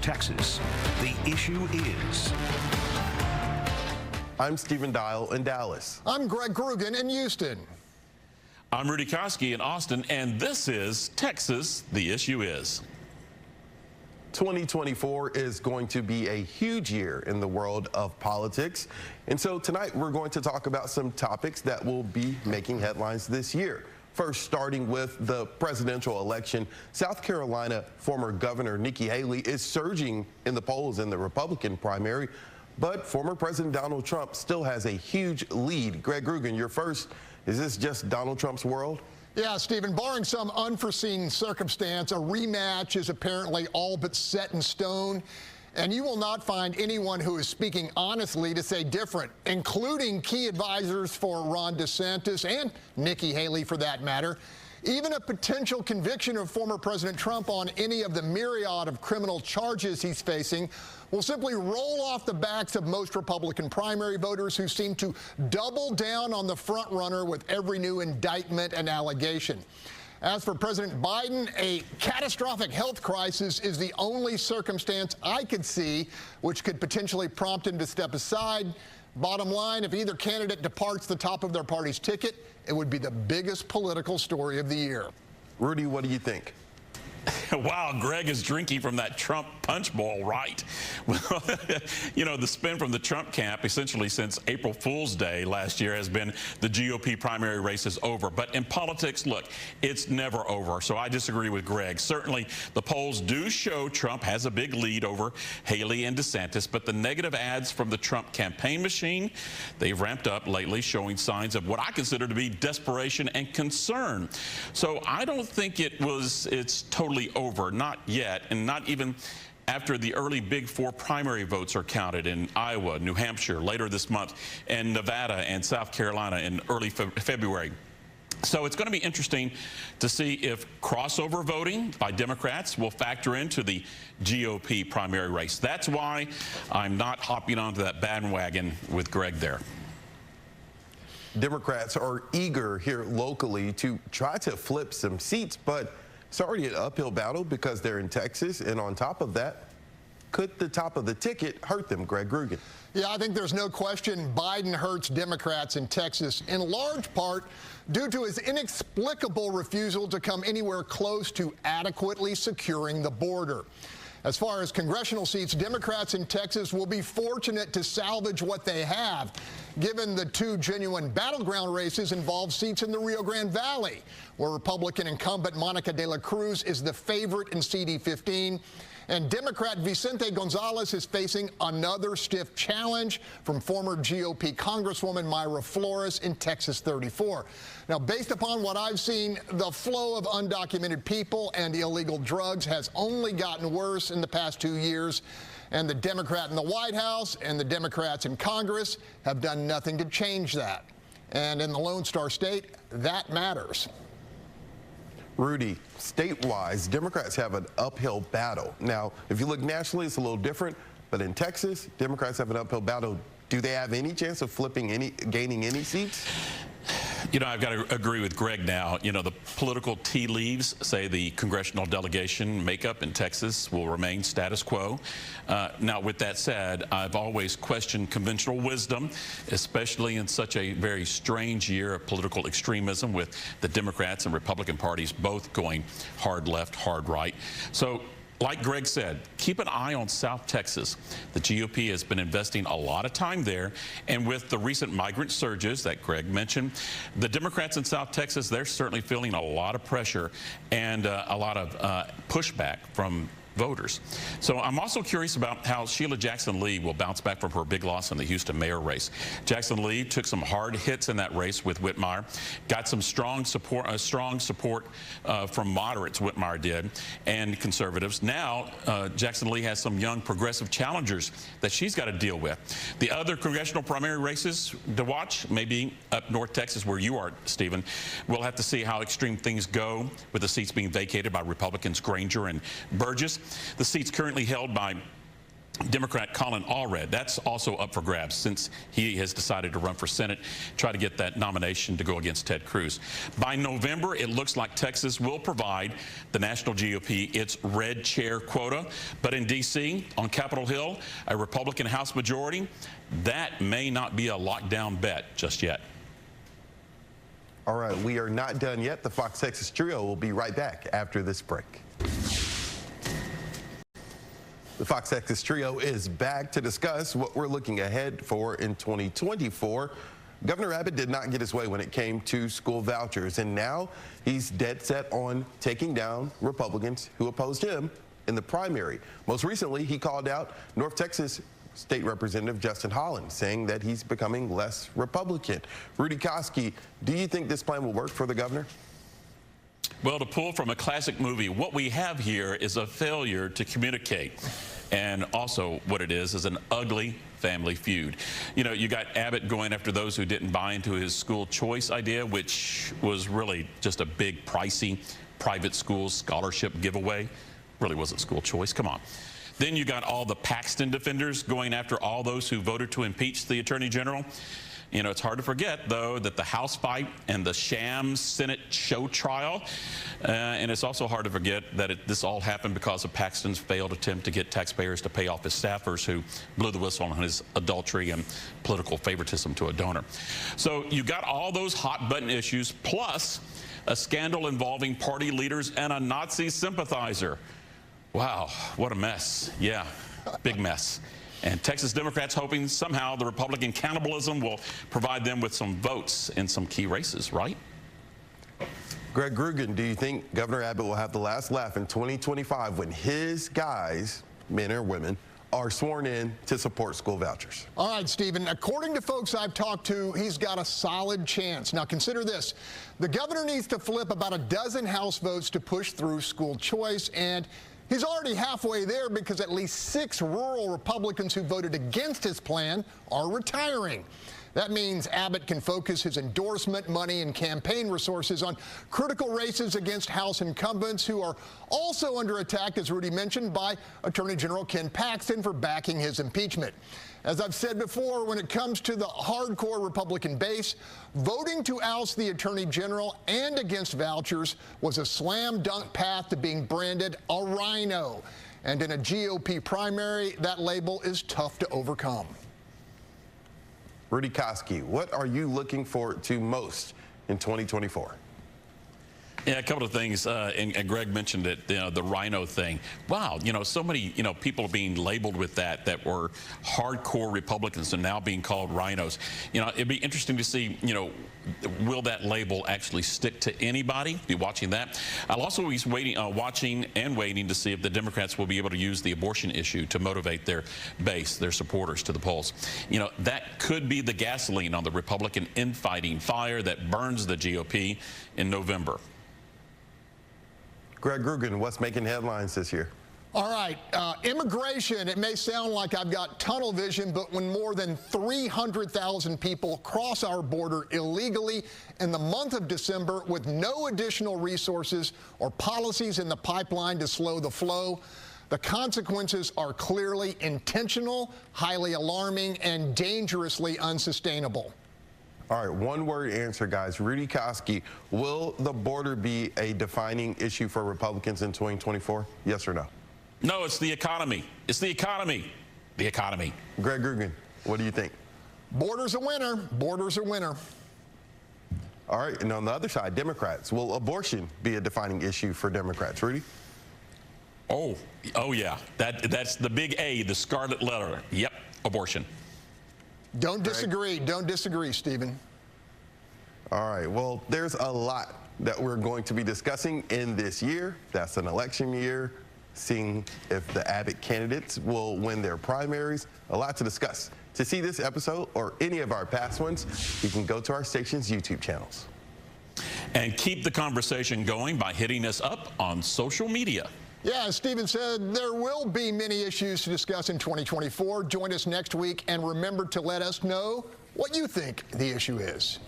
Texas. The issue is... I'm Stephen Dial in Dallas. I'm Greg Krugen in Houston. I'm Rudy Koski in Austin, and this is Texas, the issue is. 2024 is going to be a huge year in the world of politics. And so tonight we're going to talk about some topics that will be making headlines this year. First, starting with the presidential election, South Carolina former Governor Nikki Haley is surging in the polls in the Republican primary, but former President Donald Trump still has a huge lead. Greg Krugen, you're first. Is this just Donald Trump's world? Yeah, Stephen, barring some unforeseen circumstance, a rematch is apparently all but set in stone. And you will not find anyone who is speaking honestly to say different, including key advisors for Ron DeSantis and Nikki Haley for that matter. Even a potential conviction of former President Trump on any of the myriad of criminal charges he's facing will simply roll off the backs of most Republican primary voters who seem to double down on the front runner with every new indictment and allegation. As for President Biden, a catastrophic health crisis is the only circumstance I could see which could potentially prompt him to step aside. Bottom line, if either candidate departs the top of their party's ticket, it would be the biggest political story of the year. Rudy, what do you think? Wow, Greg is drinking from that Trump punch bowl, right? Well, you know, the spin from the Trump camp essentially since April Fool's Day last year has been the GOP primary race is over. But in politics, look, it's never over. So I disagree with Greg. Certainly, the polls do show Trump has a big lead over Haley and DeSantis, but the negative ads from the Trump campaign machine, they've ramped up lately, showing signs of what I consider to be desperation and concern. So I don't think it's totally over, not yet, and not even after the early Big Four primary votes are counted in Iowa, New Hampshire later this month, and Nevada and South Carolina in early February. So it's going to be interesting to see if crossover voting by Democrats will factor into the GOP primary race. That's why I'm not hopping onto that bandwagon with Greg there. Democrats are eager here locally to try to flip some seats, but it's already an uphill battle because they're in Texas, and on top of that, could the top of the ticket hurt them, Greg Krugen? Yeah, I think there's no question Biden hurts Democrats in Texas, in large part due to his inexplicable refusal to come anywhere close to adequately securing the border. As far as congressional seats, Democrats in Texas will be fortunate to salvage what they have, given the two genuine battleground races involve seats in the Rio Grande Valley, where Republican incumbent Monica de la Cruz is the favorite in CD15. And Democrat Vicente Gonzalez is facing another stiff challenge from former GOP Congresswoman Myra Flores in Texas 34. Now, based upon what I've seen, the flow of undocumented people and illegal drugs has only gotten worse in the past 2 years. And the Democrat in the White House and the Democrats in Congress have done nothing to change that. And in the Lone Star State, that matters. Rudy, state-wise, Democrats have an uphill battle. Now, if you look nationally, it's a little different, but in Texas, Democrats have an uphill battle. Do they have any chance of gaining any seats? You know, I've got to agree with Greg now. You know, the political tea leaves say the congressional delegation makeup in Texas will remain status quo. Now, with that said, I've always questioned conventional wisdom, especially in such a very strange year of political extremism with the Democrats and Republican parties both going hard left, hard right. So, like Greg said, keep an eye on South Texas. The GOP has been investing a lot of time there, and with the recent migrant surges that Greg mentioned, the Democrats in South Texas, they're certainly feeling a lot of pressure and a lot of pushback from voters. So I'm also curious about how Sheila Jackson Lee will bounce back from her big loss in the Houston mayor race. Jackson Lee took some hard hits in that race with Whitmire, got some strong support from moderates, Whitmire did, and conservatives. Now, Jackson Lee has some young progressive challengers that she's got to deal with. The other congressional primary races to watch, maybe up North Texas where you are, Stephen. We'll have to see how extreme things go with the seats being vacated by Republicans Granger and Burgess. The seats currently held by Democrat Colin Allred. That's also up for grabs since he has decided to run for Senate, try to get that nomination to go against Ted Cruz. By November, it looks like Texas will provide the national GOP its red chair quota. But in D.C., on Capitol Hill, a Republican House majority, that may not be a lockdown bet just yet. All right, we are not done yet. The Fox Texas Trio will be right back after this break. The Fox Texas Trio is back to discuss what we're looking ahead for in 2024. Governor Abbott did not get his way when it came to school vouchers, and now he's dead set on taking down Republicans who opposed him in the primary. Most recently, he called out North Texas State Representative Justin Holland, saying that he's becoming less Republican. Rudy Koski, do you think this plan will work for the governor? Well, to pull from a classic movie, what we have here is a failure to communicate. And also what it is an ugly family feud. You know, you got Abbott going after those who didn't buy into his school choice idea, which was really just a big, pricey private school scholarship giveaway. Really wasn't school choice. Come on. Then you got all the Paxton defenders going after all those who voted to impeach the Attorney General. You know, it's hard to forget, though, that the House fight and the sham Senate show trial, and it's also hard to forget that this all happened because of Paxton's failed attempt to get taxpayers to pay off his staffers who blew the whistle on his adultery and political favoritism to a donor. So you got all those hot button issues, plus a scandal involving party leaders and a Nazi sympathizer. Wow, what a mess. Yeah, big mess. And Texas Democrats hoping somehow the Republican cannibalism will provide them with some votes in some key races, right? Greg Grugan, do you think Governor Abbott will have the last laugh in 2025 when his guys, men or women, are sworn in to support school vouchers? All right, Stephen, according to folks I've talked to, he's got a solid chance. Now, consider this. The governor needs to flip about a dozen House votes to push through school choice, and he's already halfway there because at least 6 rural Republicans who voted against his plan are retiring. That means Abbott can focus his endorsement money and campaign resources on critical races against House incumbents who are also under attack, as Rudy mentioned, by Attorney General Ken Paxton for backing his impeachment. As I've said before, when it comes to the hardcore Republican base, voting to oust the Attorney General and against vouchers was a slam dunk path to being branded a rhino. And in a GOP primary, that label is tough to overcome. Rudy Koski, what are you looking forward to most in 2024? Yeah, a couple of things, and Greg mentioned it, the rhino thing. Wow, so many, people are being labeled with that were hardcore Republicans and now being called rhinos. It'd be interesting to see, will that label actually stick to anybody? Be watching that. I'll also be watching and waiting to see if the Democrats will be able to use the abortion issue to motivate their base, their supporters to the polls. That could be the gasoline on the Republican infighting fire that burns the GOP in November. Greg Grugan, what's making headlines this year? All right, immigration. It may sound like I've got tunnel vision, but when more than 300,000 people cross our border illegally in the month of December with no additional resources or policies in the pipeline to slow the flow, the consequences are clearly intentional, highly alarming, and dangerously unsustainable. All right, one-word answer, guys. Rudy Koski, will the border be a defining issue for Republicans in 2024? Yes or no? No, it's the economy. It's the economy. The economy. Greg Grugan, what do you think? Borders a winner. Borders a winner. All right, and on the other side, Democrats. Will abortion be a defining issue for Democrats? Rudy? Oh yeah. That's the big A, the scarlet letter. Yep, abortion. Don't disagree. Don't disagree, Stephen. All right. Well, there's a lot that we're going to be discussing in this year. That's an election year, seeing if the Abbott candidates will win their primaries. A lot to discuss. To see this episode or any of our past ones, you can go to our station's YouTube channels. And keep the conversation going by hitting us up on social media. Yeah, as Stephen said, there will be many issues to discuss in 2024. Join us next week, and remember to let us know what you think the issue is.